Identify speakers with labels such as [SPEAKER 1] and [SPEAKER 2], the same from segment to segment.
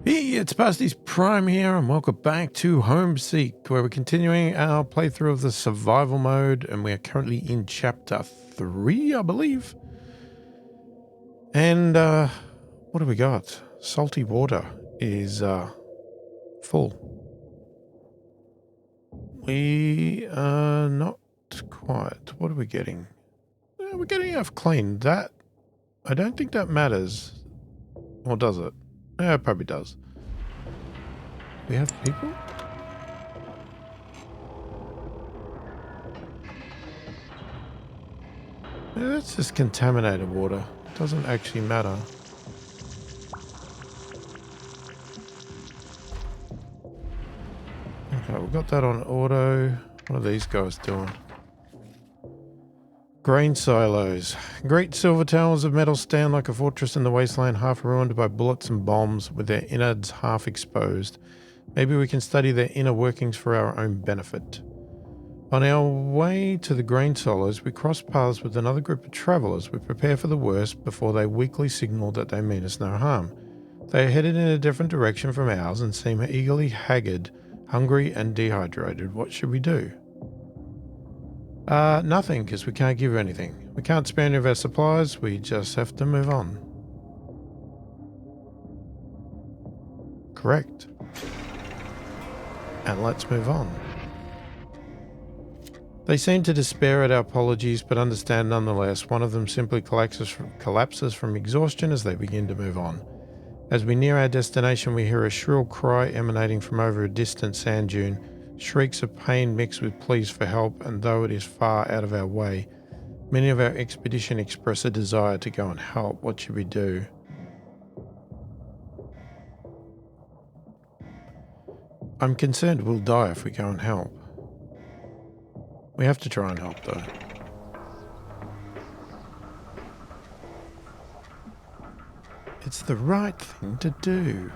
[SPEAKER 1] Hey, it's pasthisprime here, and welcome back to Homeseek, where we're continuing our playthrough of the survival mode, and we are currently in chapter 3, I believe. And what do we got? Salty water is full. We are not quite. What are we getting? We're getting enough clean. That, I don't think that matters. Or does it? Yeah, it probably does. We have people? Yeah, that's just contaminated water. It doesn't actually matter. Okay, we've got that on auto. What are these guys doing? Grain silos. Great silver towers of metal stand like a fortress in the wasteland, half ruined by bullets and bombs, with their innards half exposed. Maybe we can study their inner workings for our own benefit. On our way to the grain silos, we cross paths with another group of travellers. We prepare for the worst before they weakly signal that they mean us no harm. They are headed in a different direction from ours and seem eagerly haggard, hungry and dehydrated. What should we do? Nothing, because we can't give anything. We can't spare any of our supplies. We just have to move on. Correct. And let's move on. They seem to despair at our apologies, but understand nonetheless. One of them simply collapses from exhaustion as they begin to move on. As we near our destination, we hear a shrill cry emanating from over a distant sand dune. Shrieks of pain mixed with pleas for help, and though it is far out of our way, many of our expedition express a desire to go and help. What should we do? I'm concerned we'll die if we go and help. We have to try and help, though. It's the right thing to do.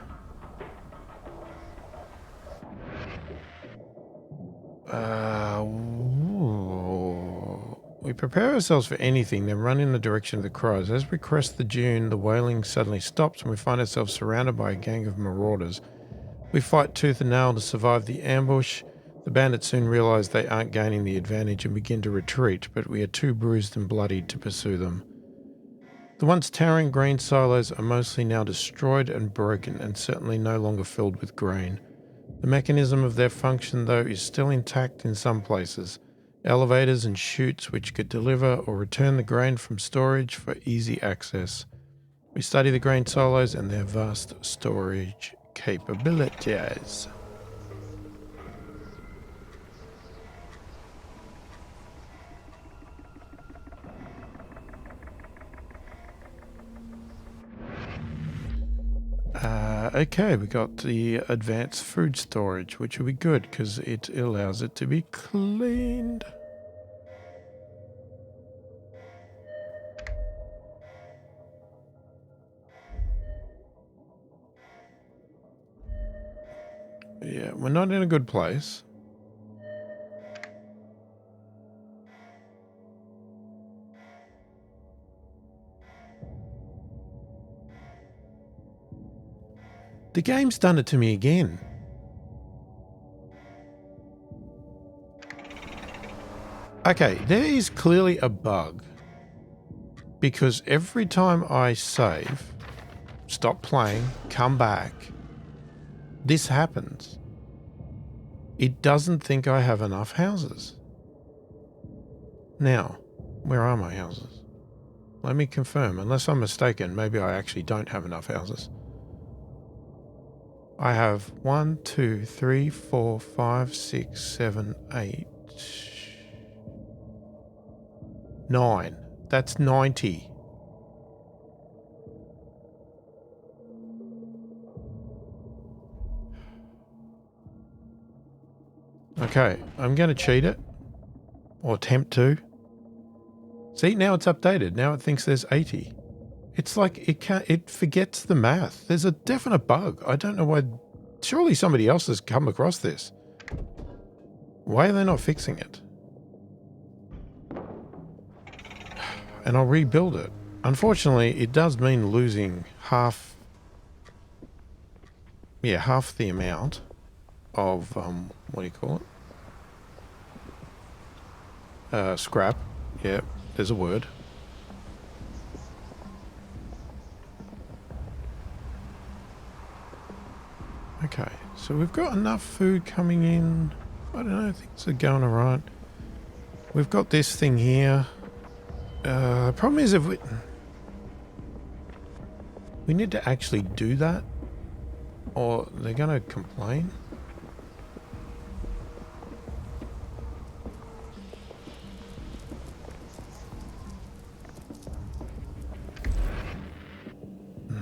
[SPEAKER 1] We prepare ourselves for anything, then run in the direction of the cries. As we crest the dune, the wailing suddenly stops and we find ourselves surrounded by a gang of marauders. We fight tooth and nail to survive the ambush. The bandits soon realize they aren't gaining the advantage and begin to retreat, but we are too bruised and bloodied to pursue them. The once towering grain silos are mostly now destroyed and broken, and certainly no longer filled with grain. The mechanism of their function, though, is still intact in some places. Elevators and chutes which could deliver or return the grain from storage for easy access. We study the grain silos and their vast storage capabilities. Okay, we got the advanced food storage, which will be good because it allows it to be cleaned. Yeah, we're not in a good place. The game's done it to me again. Okay, there is clearly a bug. Because every time I save, stop playing, come back, this happens. It doesn't think I have enough houses. Now, where are my houses? Let me confirm. Unless I'm mistaken, maybe I actually don't have enough houses. I have 1, 2, 3, 4, 5, 6, 7, 8, 9. That's 90. Okay, I'm going to cheat it. Or attempt to. See, now it's updated. Now it thinks there's 80. It's like it forgets the math. There's a definite bug. I don't know why. Surely somebody else has come across this. Why are they not fixing it? And I'll rebuild it. Unfortunately, it does mean losing half yeah, half the amount of, what do you call it? Scrap. Yeah, there's a word. Okay, so we've got enough food coming in. I don't know, things are going alright. We've got this thing here. The problem is if we need to actually do that, or they're going to complain.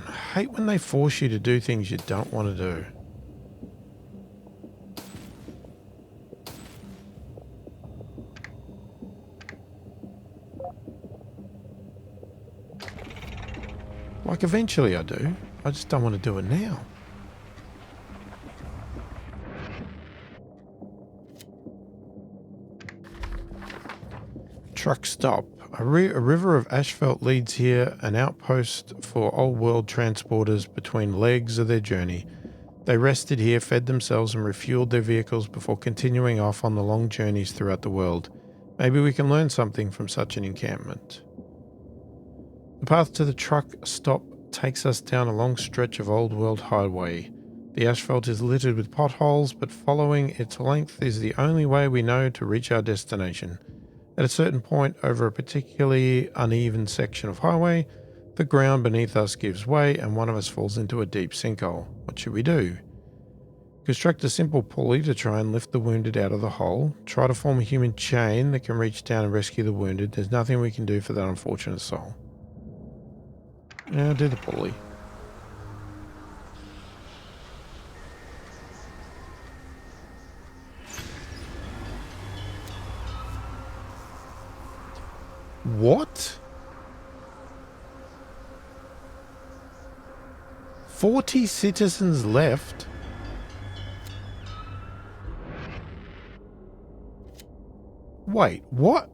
[SPEAKER 1] I hate when they force you to do things you don't want to do. Like, eventually I do. I just don't want to do it now. Truck stop. A river of asphalt leads here, an outpost for old world transporters between legs of their journey. They rested here, fed themselves and refueled their vehicles before continuing off on the long journeys throughout the world. Maybe we can learn something from such an encampment. The path to the truck stop takes us down a long stretch of old world highway. The asphalt is littered with potholes, but following its length is the only way we know to reach our destination. At a certain point over a particularly uneven section of highway, the ground beneath us gives way and one of us falls into a deep sinkhole. What should we do? Construct a simple pulley to try and lift the wounded out of the hole. Try to form a human chain that can reach down and rescue the wounded. There's nothing we can do for that unfortunate soul. Yeah, do the pulley. What? 40 citizens left? Wait, what?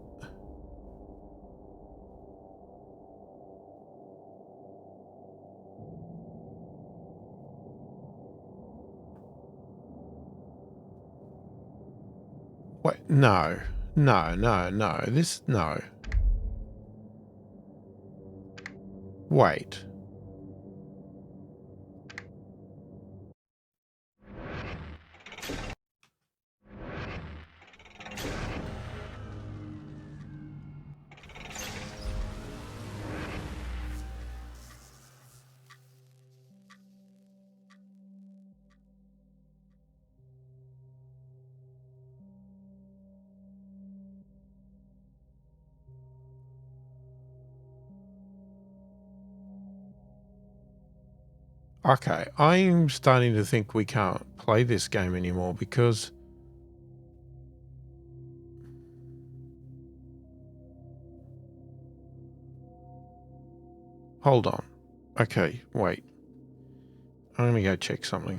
[SPEAKER 1] Wait, no. No. No. Wait. Okay, I'm starting to think we can't play this game anymore because... Hold on. Okay, wait. I'm gonna go check something.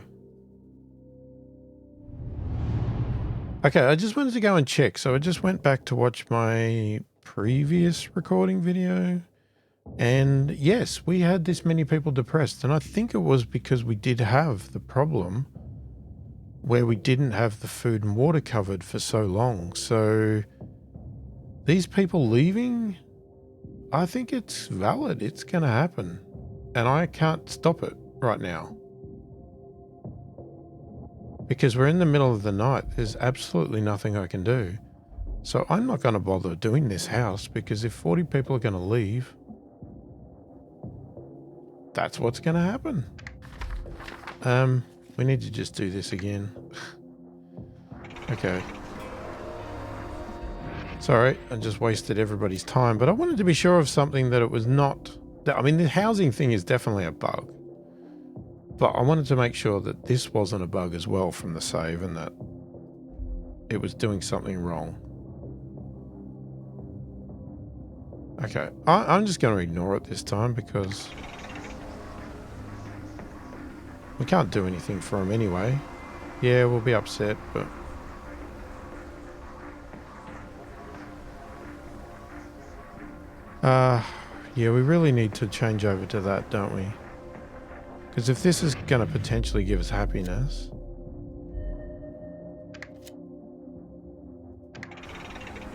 [SPEAKER 1] Okay, I just wanted to go and check, so I just went back to watch my previous recording video. And yes, we had this many people depressed, and I think it was because we did have the problem where we didn't have the food and water covered for so long. So these people leaving, I think it's valid. It's going to happen, and I can't stop it right now because we're in the middle of the night. There's absolutely nothing I can do. So I'm not going to bother doing this house because if 40 people are going to leave, that's what's going to happen. We need to just do this again. Okay. Sorry, I just wasted everybody's time, but I wanted to be sure of something that it was not... I mean, the housing thing is definitely a bug. But I wanted to make sure that this wasn't a bug as well from the save and that it was doing something wrong. Okay, I'm just going to ignore it this time because... we can't do anything for him anyway. Yeah, we'll be upset, but... yeah, we really need to change over to that, don't we? Because if this is going to potentially give us happiness...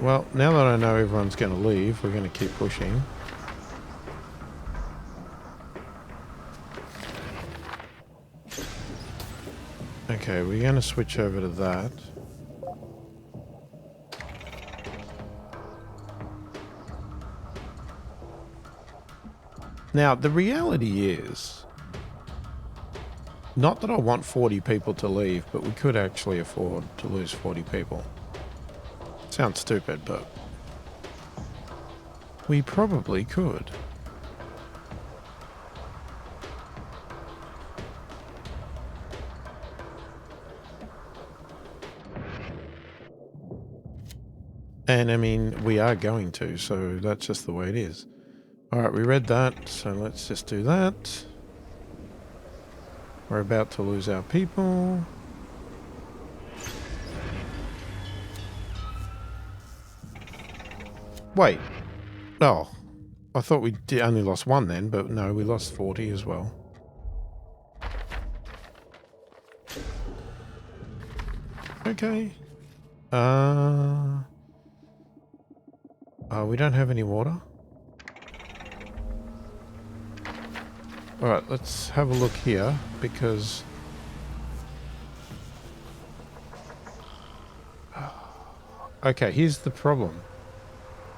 [SPEAKER 1] Well, now that I know everyone's going to leave, we're going to keep pushing. Okay, we're going to switch over to that. Now, the reality is, not that I want 40 people to leave, but we could actually afford to lose 40 people. Sounds stupid, but we probably could. And I mean, we are going to, so that's just the way it is. Alright, we read that, so let's just do that. We're about to lose our people. Wait. Oh. I thought we only lost one then, but no, we lost 40 as well. Okay. We don't have any water. Alright, let's have a look here, because... Okay, here's the problem.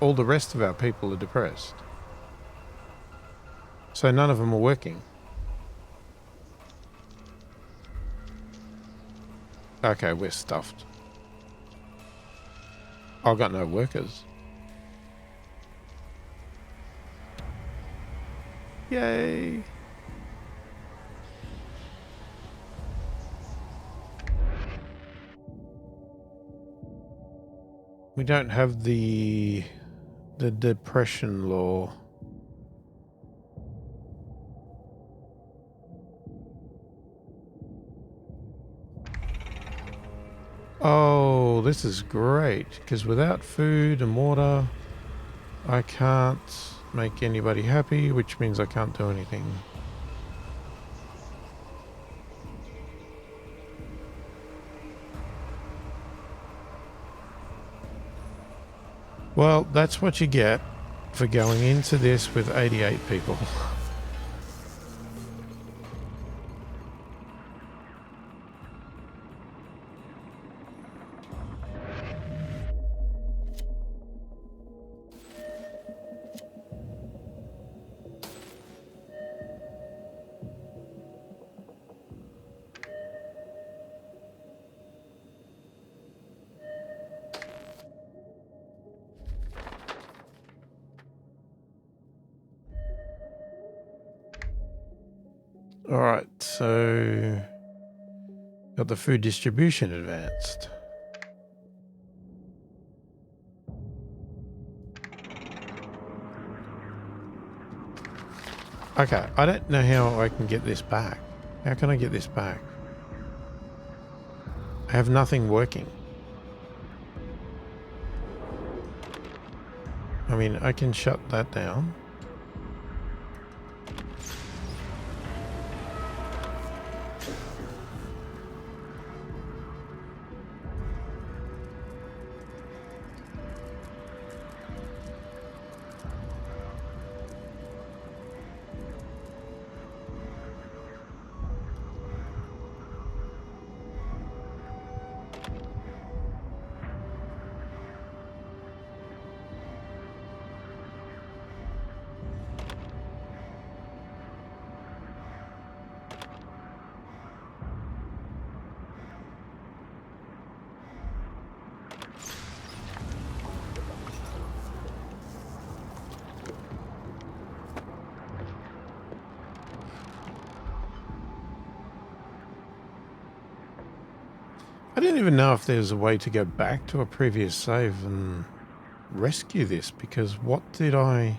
[SPEAKER 1] All the rest of our people are depressed. So none of them are working. Okay, we're stuffed. I've got no workers. Yay! We don't have the depression law. Oh, this is great, because without food and water, I can't make anybody happy, which means I can't do anything. Well, that's what you get for going into this with 88 people. Alright, so got the food distribution advanced. Okay, I don't know how I can get this back. How can I get this back? I have nothing working. I mean, I can shut that down. I didn't even know if there's a way to go back to a previous save and rescue this, because what did I...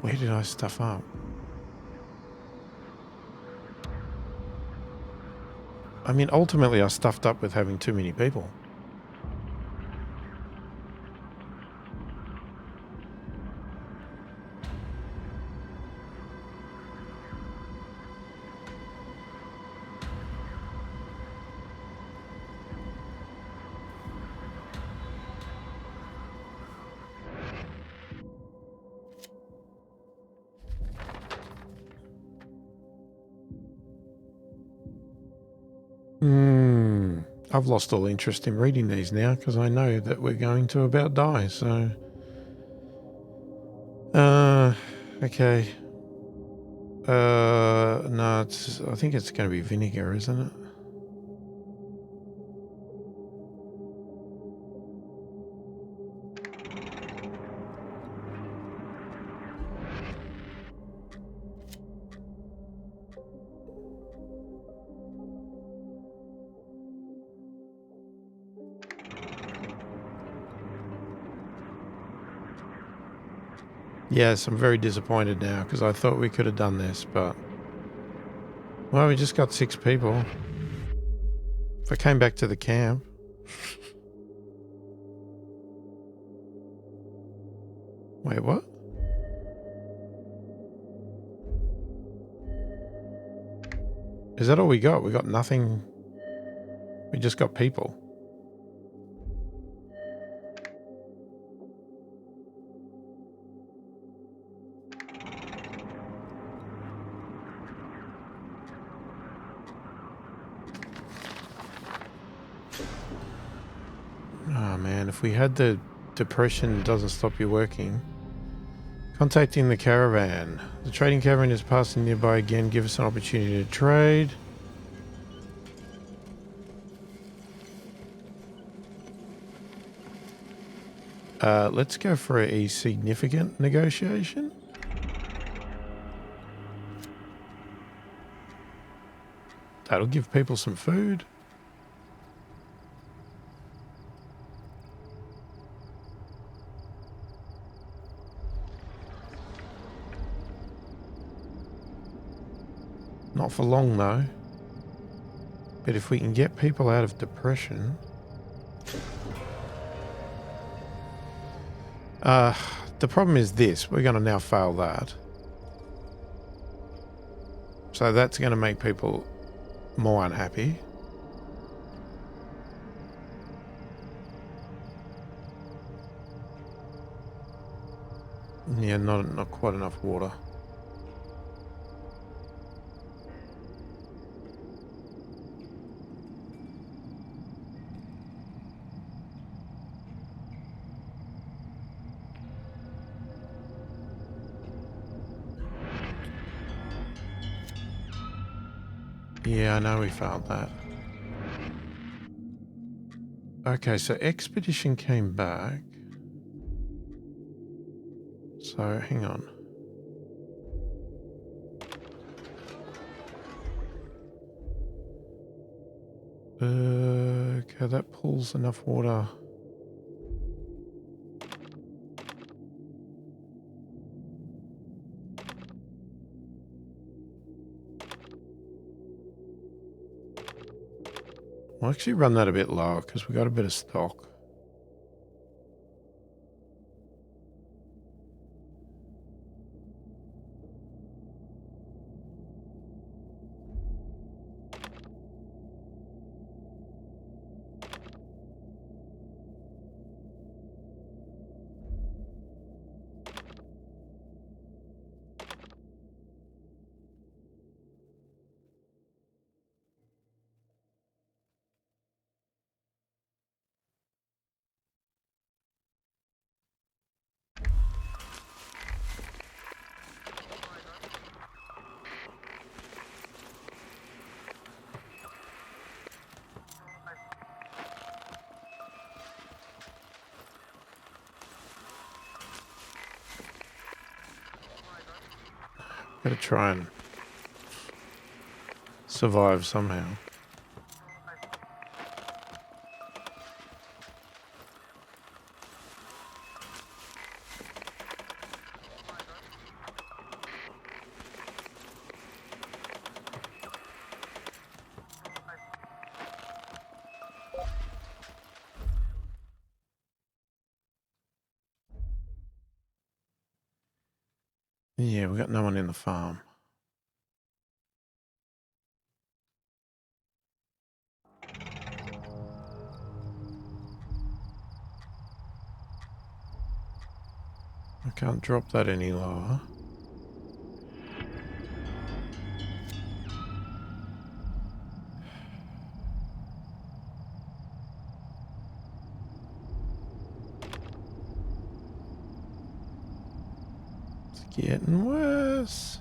[SPEAKER 1] Where did I stuff up? I mean, ultimately I stuffed up with having too many people. I've lost all interest in reading these now because I know that we're going to about die, so... okay. No, I think it's going to be vinegar, isn't it? Yes, I'm very disappointed now because I thought we could have done this, but... Well, we just got 6 people. If I came back to the camp... Wait, what? Is that all we got? We got nothing... We just got people. Oh man, if we had the depression doesn't stop you working. Contacting the caravan. The trading caravan is passing nearby again. Give us an opportunity to trade. Let's go for a significant negotiation. That'll give people some food. Not for long though. But if we can get people out of depression... the problem is this. We're going to now fail that. So that's going to make people more unhappy. Yeah, not quite enough water. Yeah, I know we failed that. Okay, so expedition came back. So, hang on. Okay, that pulls enough water. We'll actually run that a bit lower because we got a bit of stock. Gotta try and survive somehow. Yeah, we got no one in the farm. I can't drop that any lower. Getting worse.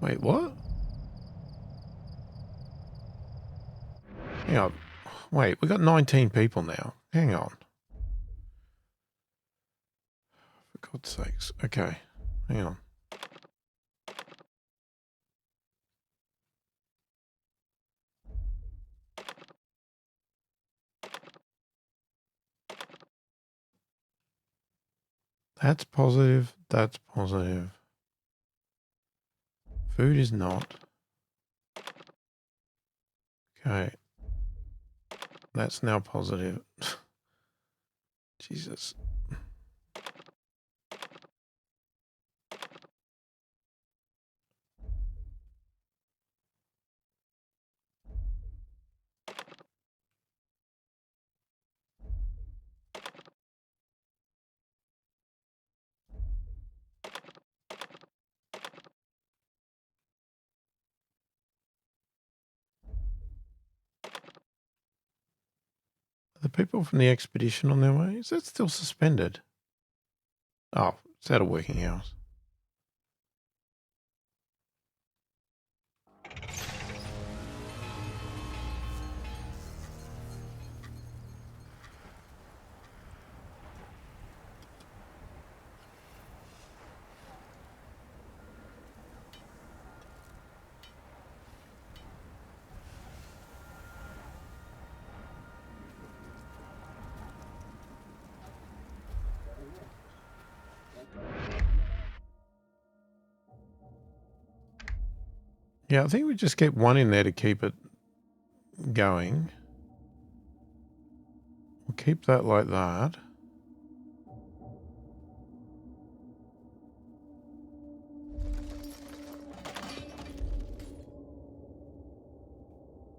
[SPEAKER 1] Wait, what? Hang on. Wait, we got 19 people now. Hang on. For God's sakes. Okay. Hang on. That's positive. That's positive. Food is not. Okay. That's now positive. Jesus. Are the people from the expedition on their way? Is that still suspended? Oh, it's out of working hours. Yeah, I think we just keep one in there to keep it going. We'll keep that like that.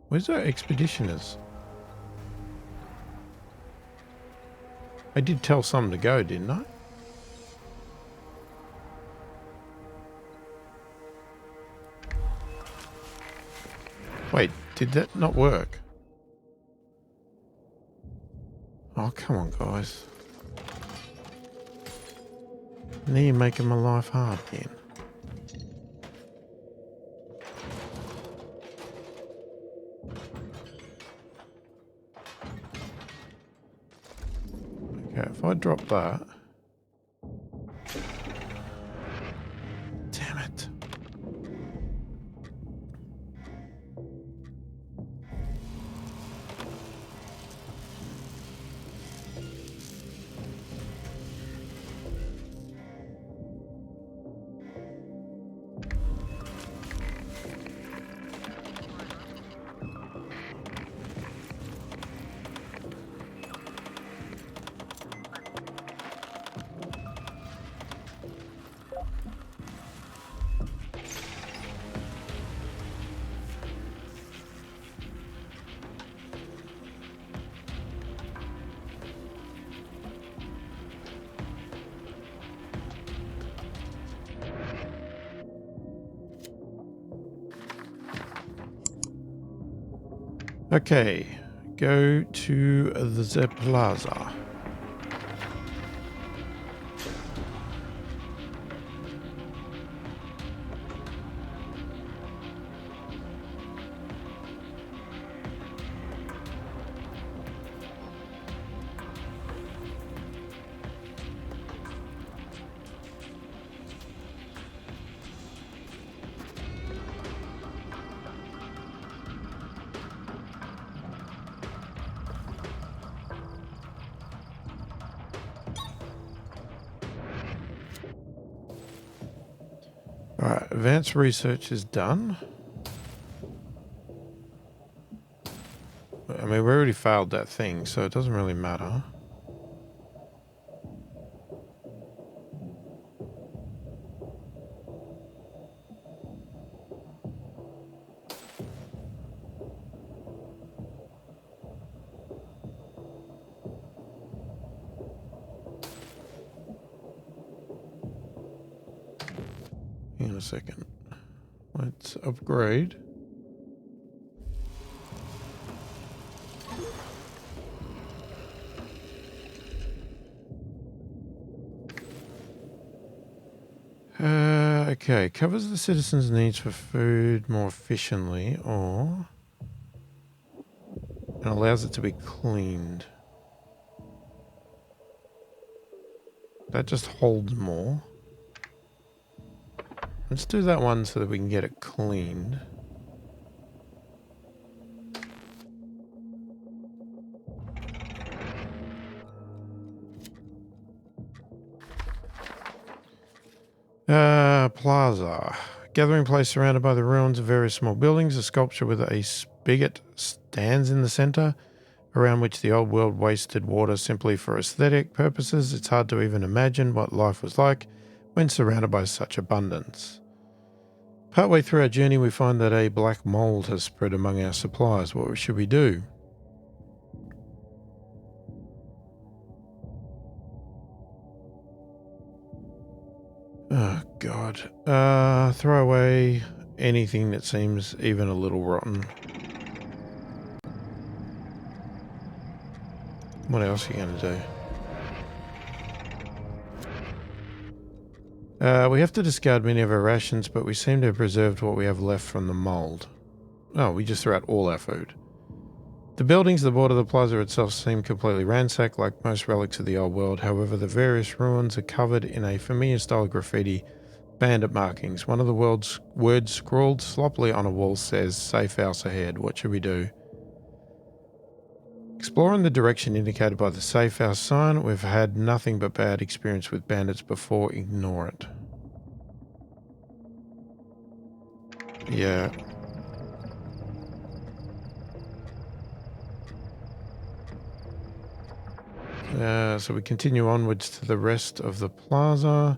[SPEAKER 1] Where's our expeditioners? I did tell some to go, didn't I? Wait, did that not work? Oh, come on, guys. Now you're making my life hard again. Okay, if I drop that... Damn it. Okay, go to the plaza. Alright, advanced research is done. I mean, we already failed that thing, so it doesn't really matter. a second. Let's upgrade. Okay, covers the citizens' needs for food more efficiently, or and allows it to be cleaned. That just holds more. Let's do that one so that we can get it cleaned. Plaza. Gathering place surrounded by the ruins of various small buildings. A sculpture with a spigot stands in the center, around which the old world wasted water simply for aesthetic purposes. It's hard to even imagine what life was like when surrounded by such abundance. Partway through our journey, we find that a black mold has spread among our supplies. What should we do? Oh, God. Throw away anything that seems even a little rotten. What else are you going to do? We have to discard many of our rations, but we seem to have preserved what we have left from the mold. Oh, we just threw out all our food. The buildings that border the plaza itself seem completely ransacked, like most relics of the old world. However, the various ruins are covered in a familiar style of graffiti, bandit markings. One of the words scrawled sloppily on a wall says, "Safe house ahead." What should we do? Explore in the direction indicated by the safe house sign. We've had nothing but bad experience with bandits before. Ignore it. Yeah. So we continue onwards to the rest of the plaza.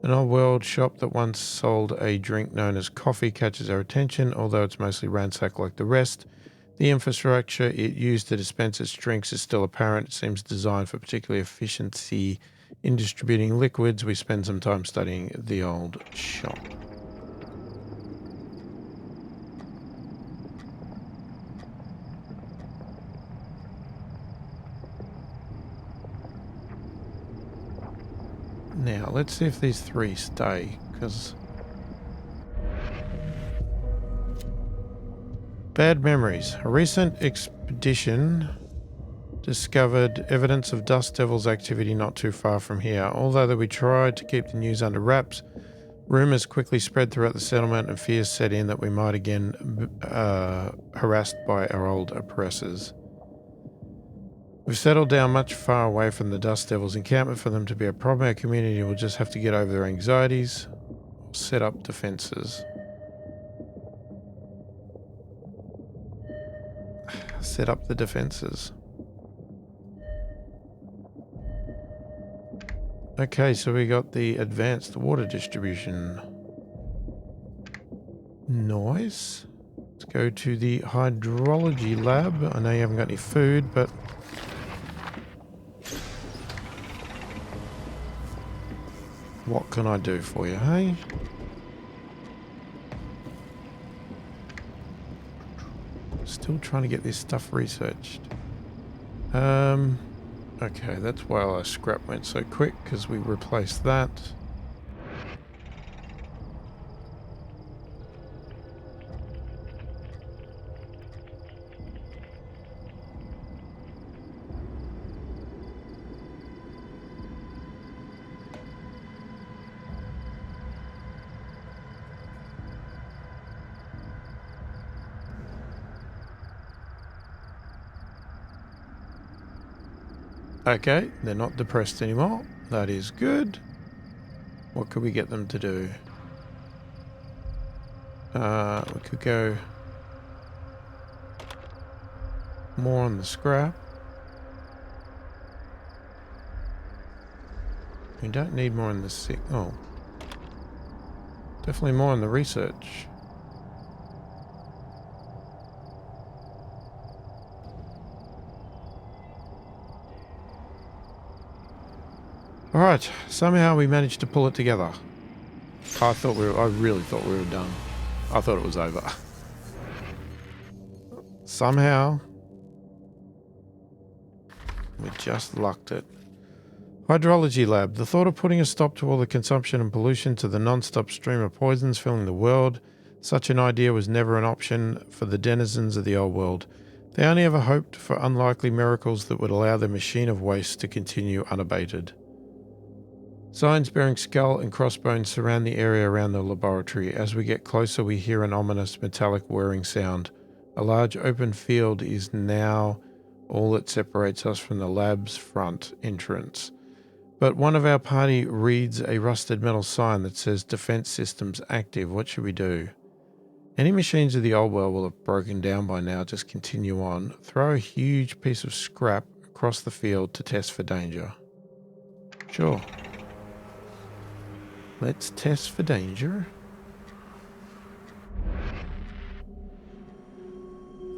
[SPEAKER 1] An old world shop that once sold a drink known as coffee catches our attention, although it's mostly ransacked like the rest. The infrastructure it used to dispense its drinks is still apparent. It seems designed for particular efficiency in distributing liquids. We spend some time studying the old shop. Now, let's see if these three stay, because... Bad memories. A recent expedition discovered evidence of dust devils activity not too far from here. Although we tried to keep the news under wraps, rumours quickly spread throughout the settlement and fears set in that we might again harassed by our old oppressors. We've settled down much far away from the dust devils' encampment for them to be a problem. Our community will just have to get over their anxieties, set up defences. Set up the defences. Okay, so we got the advanced water distribution. Nice. Let's go to the hydrology lab. I know you haven't got any food, but... what can I do for you, hey? Still trying to get this stuff researched. Okay, that's why our scrap went so quick, because we replaced that. Okay, they're not depressed anymore. That is good. What could we get them to do? We could go more on the scrap. We don't need more in the sick. Oh. Definitely more in the research. Alright, somehow we managed to pull it together. I really thought we were done. I thought it was over. Somehow, we just lucked it. Hydrology lab. The thought of putting a stop to all the consumption and pollution to the non-stop stream of poisons filling the world, such an idea was never an option for the denizens of the old world. They only ever hoped for unlikely miracles that would allow their machine of waste to continue unabated. Signs bearing skull and crossbones surround the area around the laboratory. As we get closer, we hear an ominous metallic whirring sound. A large open field is now all that separates us from the lab's front entrance. But one of our party reads a rusted metal sign that says defense systems active. What should we do? Any machines of the old world will have broken down by now. Just continue on. Throw a huge piece of scrap across the field to test for danger. Sure. Let's test for danger.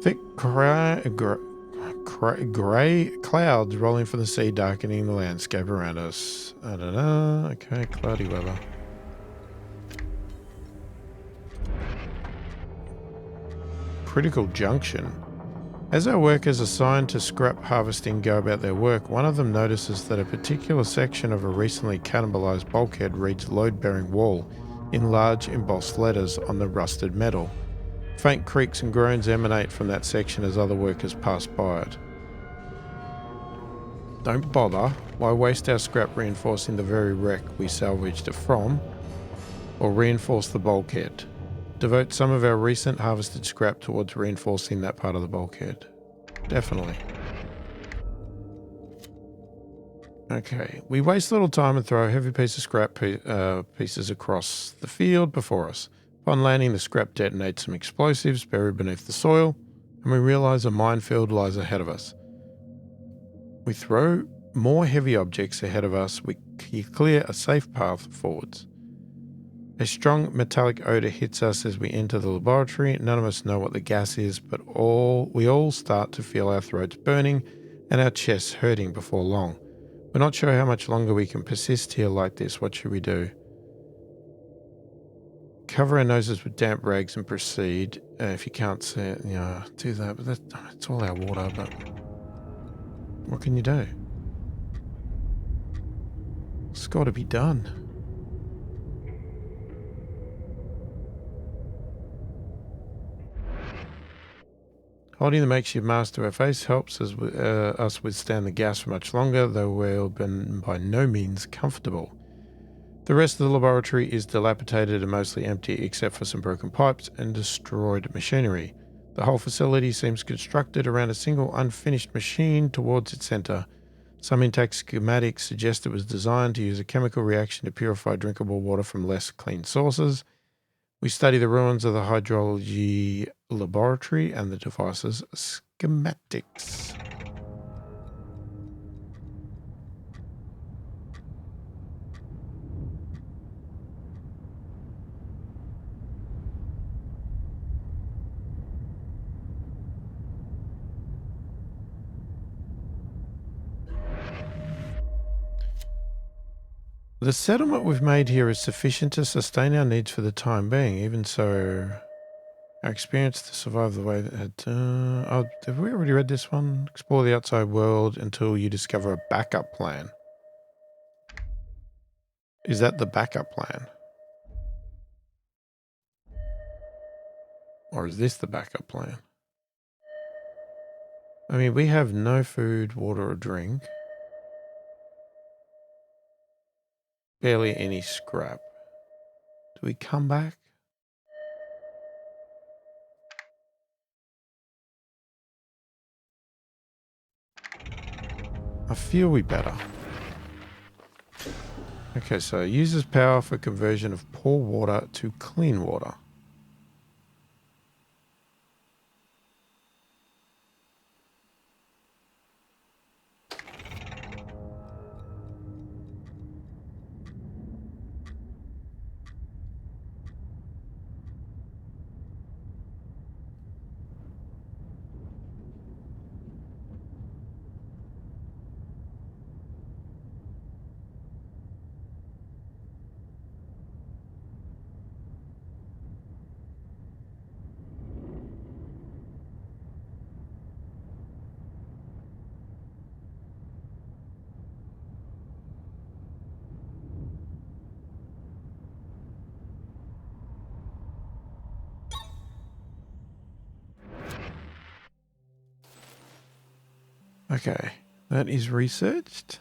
[SPEAKER 1] Thick grey clouds rolling from the sea, darkening the landscape around us. I don't know. Okay, cloudy weather. Critical junction. As our workers assigned to scrap harvesting go about their work, one of them notices that a particular section of a recently cannibalized bulkhead reads load-bearing wall in large embossed letters on the rusted metal. Faint creaks and groans emanate from that section as other workers pass by it. Don't bother. Why waste our scrap reinforcing the very wreck we salvaged it from, or reinforce the bulkhead? Devote some of our recent harvested scrap towards reinforcing that part of the bulkhead. Definitely. Okay, we waste little time and throw a heavy piece of scrap pieces across the field before us. Upon landing, the scrap detonates some explosives buried beneath the soil, and we realize a minefield lies ahead of us. We throw more heavy objects ahead of us. We clear a safe path forwards. A strong metallic odor hits us as we enter the laboratory. None of us know what the gas is, but we all start to feel our throats burning and our chests hurting before long. We're not sure how much longer we can persist here like this. What should we do? Cover our noses with damp rags and proceed. If you can't see it, do that. But it's all our water, but what can you do? It's got to be done. Holding the makeshift mask to our face helps us withstand the gas for much longer, though we've been by no means comfortable. The rest of the laboratory is dilapidated and mostly empty, except for some broken pipes and destroyed machinery. The whole facility seems constructed around a single unfinished machine towards its center. Some intact schematics suggest it was designed to use a chemical reaction to purify drinkable water from less clean sources. We study the ruins of the hydrology laboratory and the device's schematics. The settlement we've made here is sufficient to sustain our needs for the time being. Even so, our experience to survive the way that had... have we already read this one? Explore the outside world until you discover a backup plan. Is that the backup plan? Or is this the backup plan? I mean, we have no food, water, or drink. Barely any scrap. Do we come back? I feel we better. Okay, so it uses power for conversion of poor water to clean water. Okay, that is researched.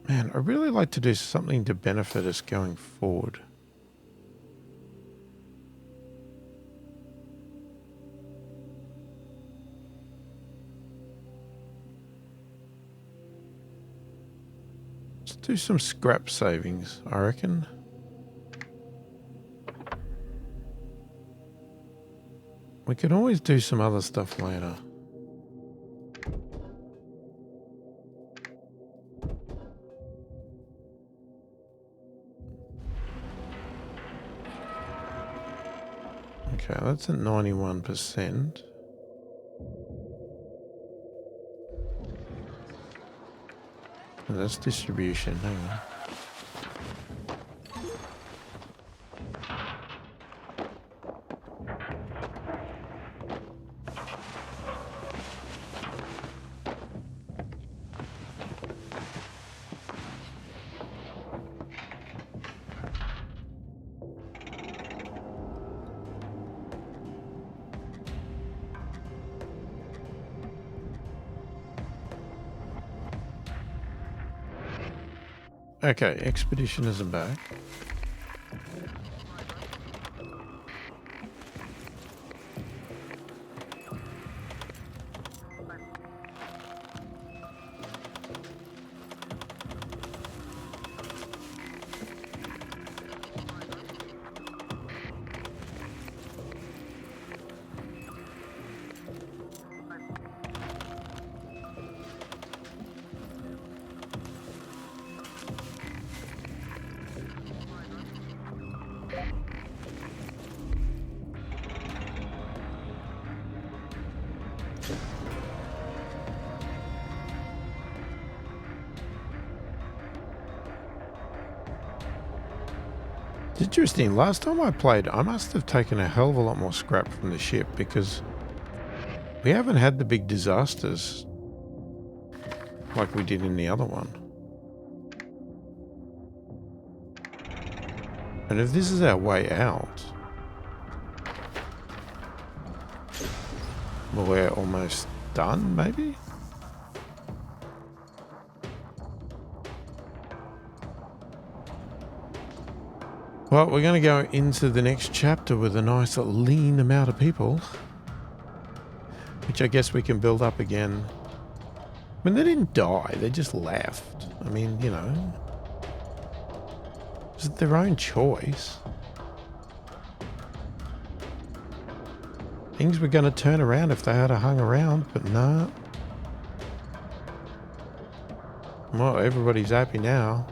[SPEAKER 1] Man, I'd really like to do something to benefit us going forward. Let's do some scrap savings, I reckon. We can always do some other stuff later. Okay, that's at 91%. And that's distribution, hang on. Okay, expeditioners are back. It's interesting, last time I played, I must have taken a hell of a lot more scrap from the ship because we haven't had the big disasters like we did in the other one. And if this is our way out, well, we're almost done, maybe? Well, we're going to go into the next chapter with a nice lean amount of people, which I guess we can build up again. I mean, they didn't die, they just left. I mean, you know, it's their own choice. Things were going to turn around if they had hung around, but nah. Well, everybody's happy now.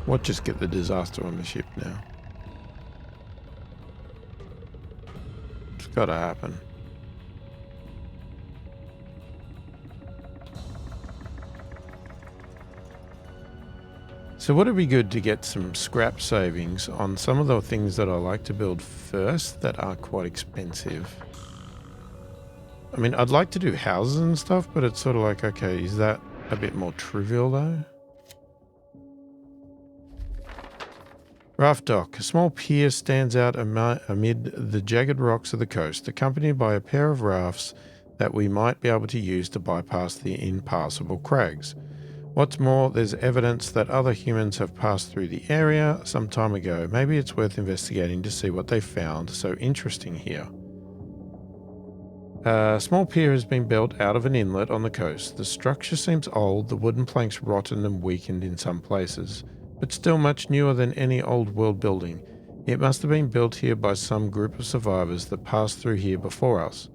[SPEAKER 1] Watch us get the disaster on the ship now. It's got to happen. So would it be good to get some scrap savings on some of the things that I like to build first that are quite expensive? I mean, I'd like to do houses and stuff, but it's sort of like, okay, is that a bit more trivial though? Raft dock. A small pier stands out amid the jagged rocks of the coast, accompanied by a pair of rafts that we might be able to use to bypass the impassable crags. What's more, there's evidence that other humans have passed through the area some time ago. Maybe it's worth investigating to see what they found so interesting here. A small pier has been built out of an inlet on the coast. The structure seems old, the wooden planks rotten and weakened in some places, but still much newer than any old world building. It must have been built here by some group of survivors that passed through here before us.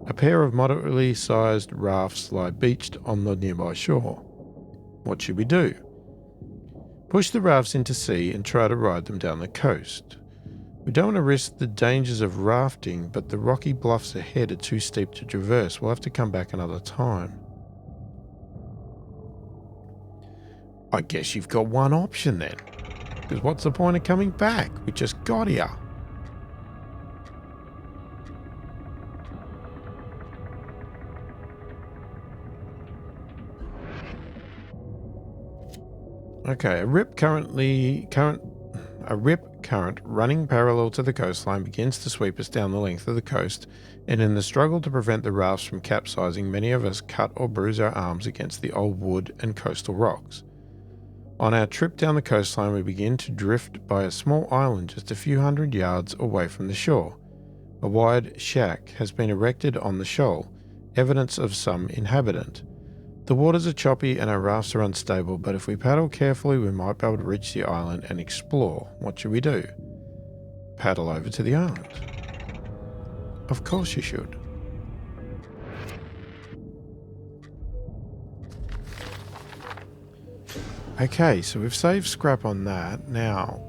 [SPEAKER 1] A pair of moderately sized rafts lie beached on the nearby shore. What should we do? Push the rafts into sea and try to ride them down the coast. We don't want to risk the dangers of rafting, but the rocky bluffs ahead are too steep to traverse. We'll have to come back another time. I guess you've got one option then. Because what's the point of coming back? We just got here. Okay, a rip current running parallel to the coastline begins to sweep us down the length of the coast, and in the struggle to prevent the rafts from capsizing, many of us cut or bruise our arms against the old wood and coastal rocks. On our trip down the coastline, we begin to drift by a small island just a few hundred yards away from the shore. A wide shack has been erected on the shoal, evidence of some inhabitant. The waters are choppy and our rafts are unstable, but if we paddle carefully, we might be able to reach the island and explore. What should we do? Paddle over to the island. Of course you should. Okay, so we've saved scrap on that. Now,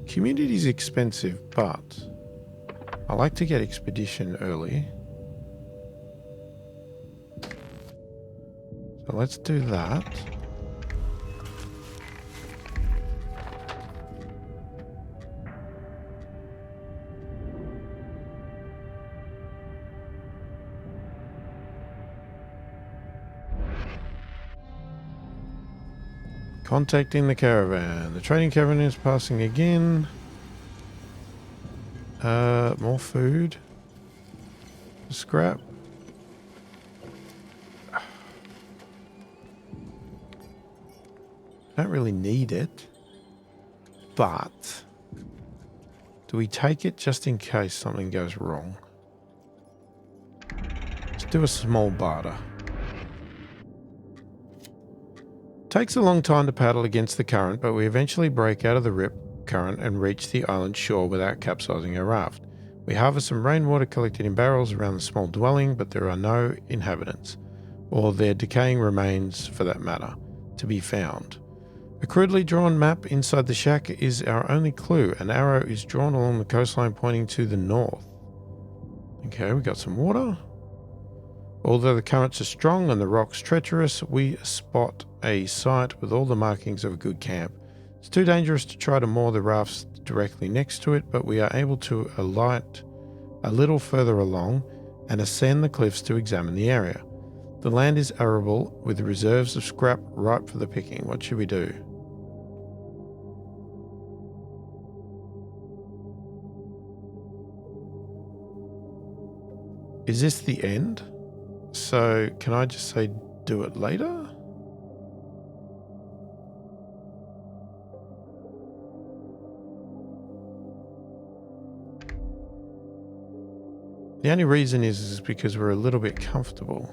[SPEAKER 1] community's expensive, but I like to get expedition early. So let's do that. Contacting the caravan. The trading caravan is passing again. More food. Scrap. Don't really need it. But do we take it just in case something goes wrong? Let's do a small barter. Takes a long time to paddle against the current, but we eventually break out of the rip current and reach the island shore without capsizing our raft. We harvest some rainwater collected in barrels around the small dwelling, but there are no inhabitants, or their decaying remains for that matter, to be found. A crudely drawn map inside the shack is our only clue. An arrow is drawn along the coastline pointing to the north. Okay, we got some water. Although the currents are strong and the rocks treacherous, we spot a site with all the markings of a good camp. It's too dangerous to try to moor the rafts directly next to it, but we are able to alight a little further along and ascend the cliffs to examine the area. The land is arable with reserves of scrap ripe for the picking. What should we do? Is this the end? So can I just say do it later? The only reason is because we're a little bit comfortable.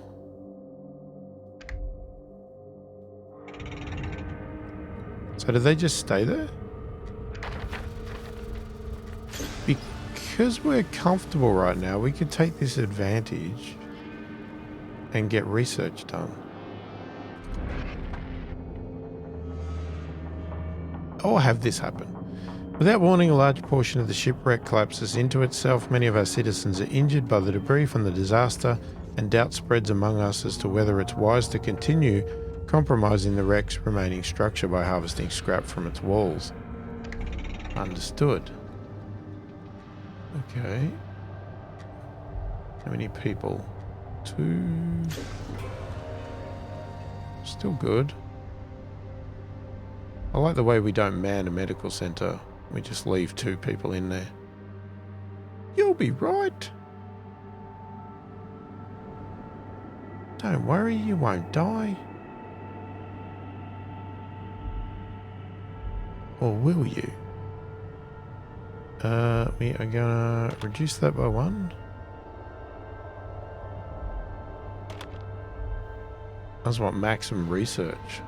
[SPEAKER 1] So do they just stay there? Because we're comfortable right now, we could take this advantage and get research done. Or have this happen. Without warning, a large portion of the shipwreck collapses into itself. Many of our citizens are injured by the debris from the disaster, and doubt spreads among us as to whether it's wise to continue compromising the wreck's remaining structure by harvesting scrap from its walls. Understood. Okay. How many people? 2. Still good. I like the way we don't man a medical centre. We just leave 2 people in there. You'll be right. Don't worry, you won't die. Or will you? We are gonna reduce that by 1. I just want maximum research.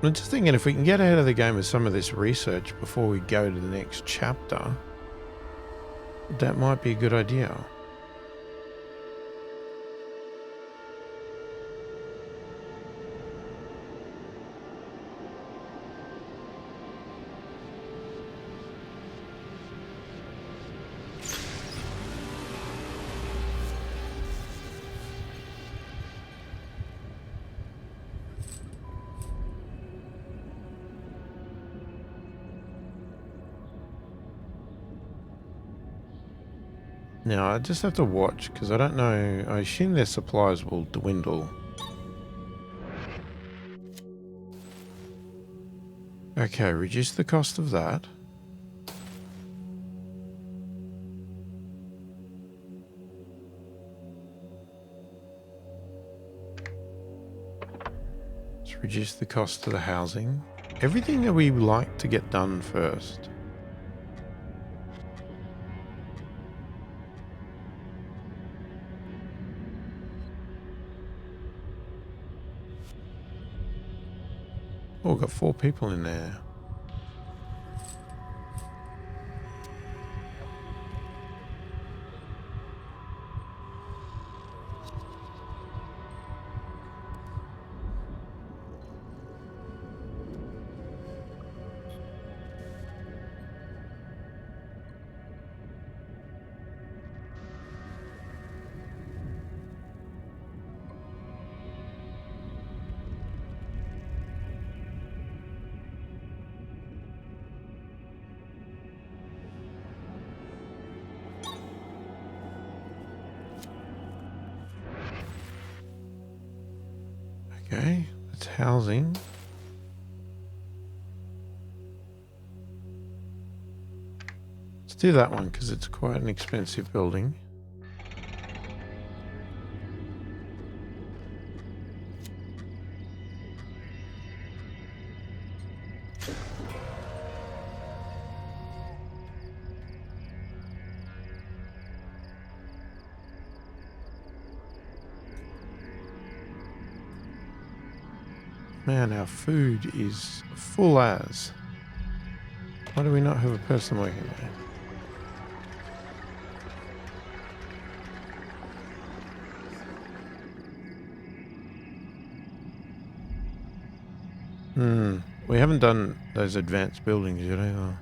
[SPEAKER 1] I'm just thinking if we can get ahead of the game with some of this research before we go to the next chapter, that might be a good idea. Now, I just have to watch, because I don't know. I assume their supplies will dwindle. Okay, reduce the cost of that. Let's reduce the cost of the housing. Everything that we like to get done first. Oh, we've got 4 people in there. Okay, that's housing. Let's do that one because it's quite an expensive building. Man, our food is full as. Why do we not have a person working there? We haven't done those advanced buildings yet either.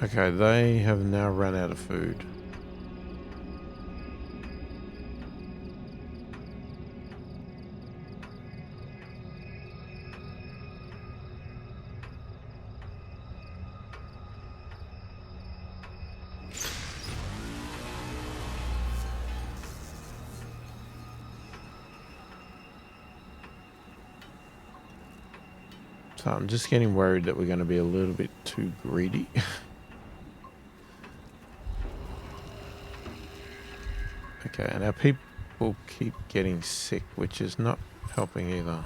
[SPEAKER 1] Okay, they have now run out of food. So I'm just getting worried that we're going to be a little bit too greedy. Okay, and our people keep getting sick, which is not helping either.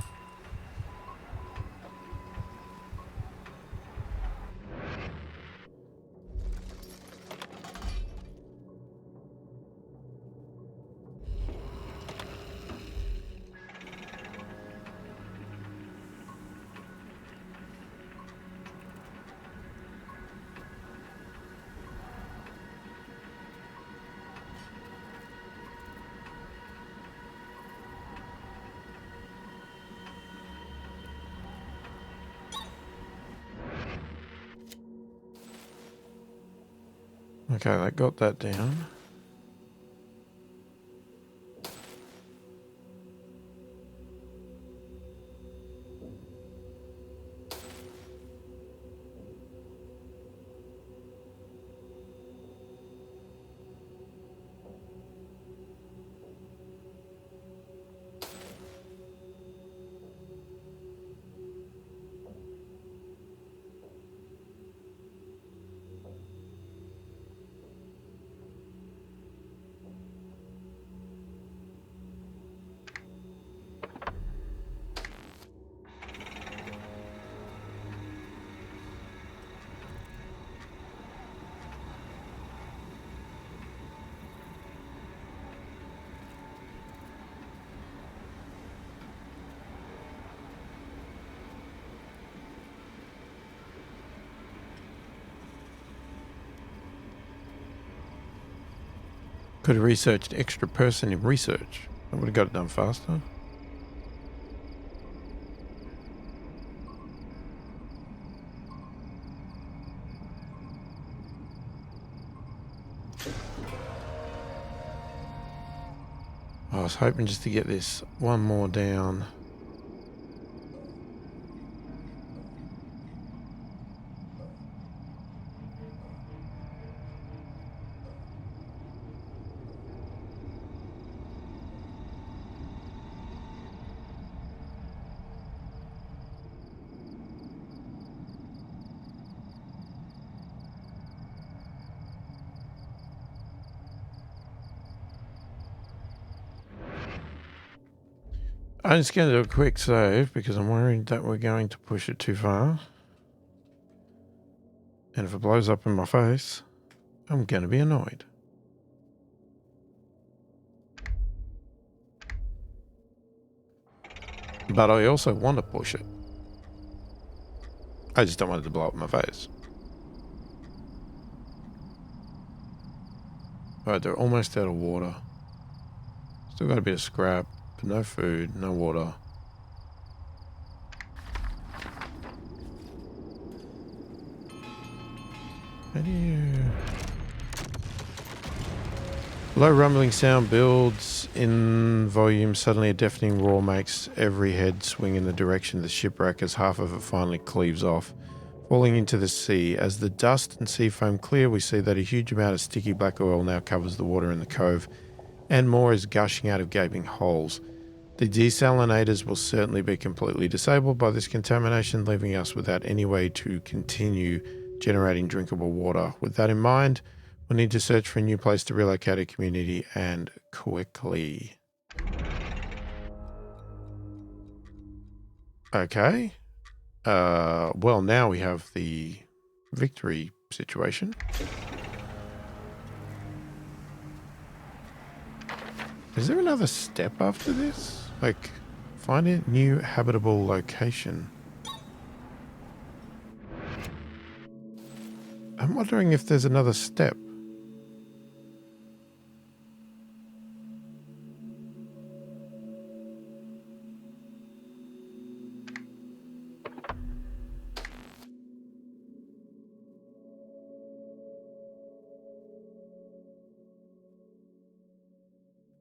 [SPEAKER 1] Okay, I got that down. Could have researched extra person in research. I would have got it done faster. I was hoping just to get this one more down. I'm just going to do a quick save because I'm worried that we're going to push it too far. And if it blows up in my face, I'm going to be annoyed. But I also want to push it. I just don't want it to blow up in my face. Alright, they're almost out of water. Still got a bit of scrap, but no food, no water. How do you... Low rumbling sound builds in volume. Suddenly a deafening roar makes every head swing in the direction of the shipwreck as half of it finally cleaves off, falling into the sea. As the dust and sea foam clear, we see that a huge amount of sticky black oil now covers the water in the cove, and more is gushing out of gaping holes. The desalinators will certainly be completely disabled by this contamination, leaving us without any way to continue generating drinkable water. With that in mind, we'll need to search for a new place to relocate a community, and quickly. Okay. Well, now we have the victory situation. Is there another step after this? Like, find a new habitable location. I'm wondering if there's another step.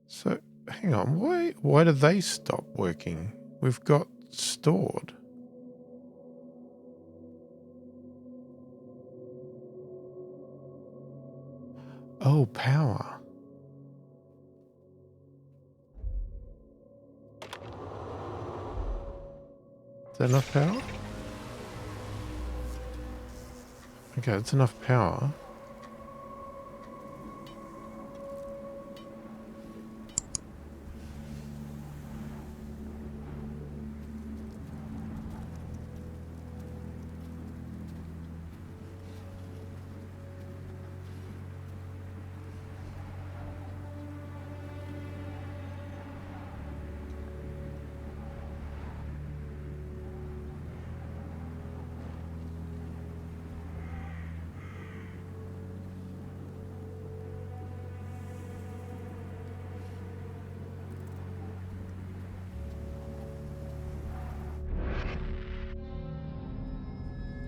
[SPEAKER 1] So, hang on, why do they stop working? We've got stored. Oh, power. Is that enough power? Okay, that's enough power.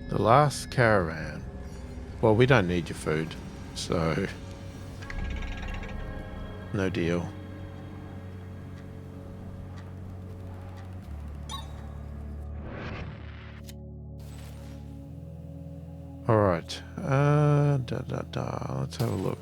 [SPEAKER 1] The last caravan. Well, we don't need your food, so no deal. All right. Let's have a look.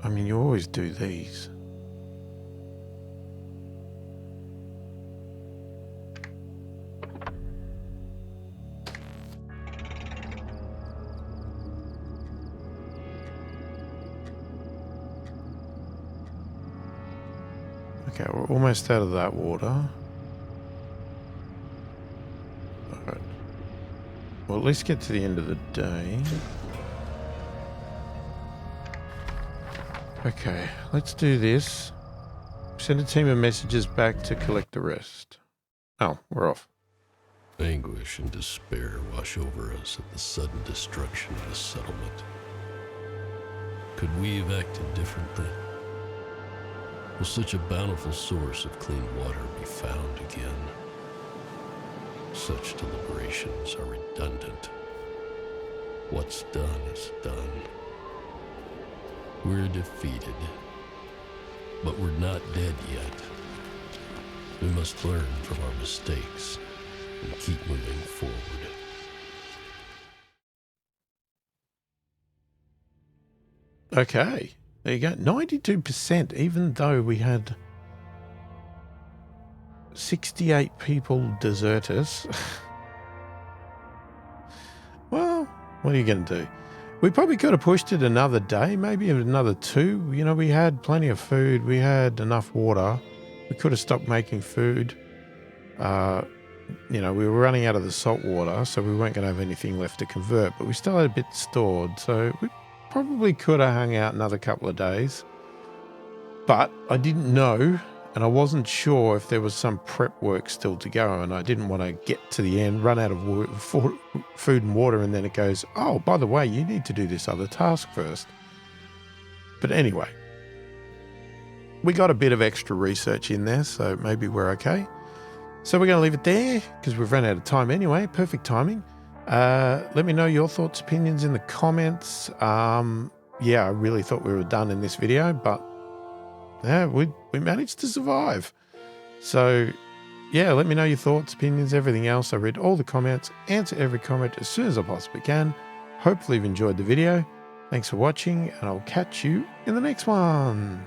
[SPEAKER 1] I mean, you always do these. Okay, we're almost out of that water. Alright. Well, at least get to the end of the day. Okay, let's do this. Send a team of messages back to collect the rest. Oh, we're off.
[SPEAKER 2] Anguish and despair wash over us at the sudden destruction of the settlement. Could we have acted differently? Will such a bountiful source of clean water be found again? Such deliberations are redundant. What's done is done. We're defeated, but we're not dead yet. We must learn from our mistakes and keep moving forward.
[SPEAKER 1] Okay, there you go. 92%, even though we had 68 people desert us. Well, what are you going to do? We probably could have pushed it another day, maybe another 2. You know, we had plenty of food. We had enough water. We could have stopped making food. You know, we were running out of the salt water, so we weren't going to have anything left to convert, but we still had a bit stored, so we probably could have hung out another couple of days. But I didn't know, and I wasn't sure if there was some prep work still to go, and I didn't want to get to the end, run out of food and water, and then it goes, oh, by the way, you need to do this other task first. But anyway, we got a bit of extra research in there, so maybe we're okay. So we're going to leave it there because we've run out of time anyway. Perfect timing. Let me know your thoughts, opinions in the comments. Yeah, I really thought we were done in this video, but yeah, we managed to survive. So yeah, let me know your thoughts, opinions, everything else. I read all the comments, answer every comment as soon as I possibly can. Hopefully you've enjoyed the video. Thanks for watching, and I'll catch you in the next one.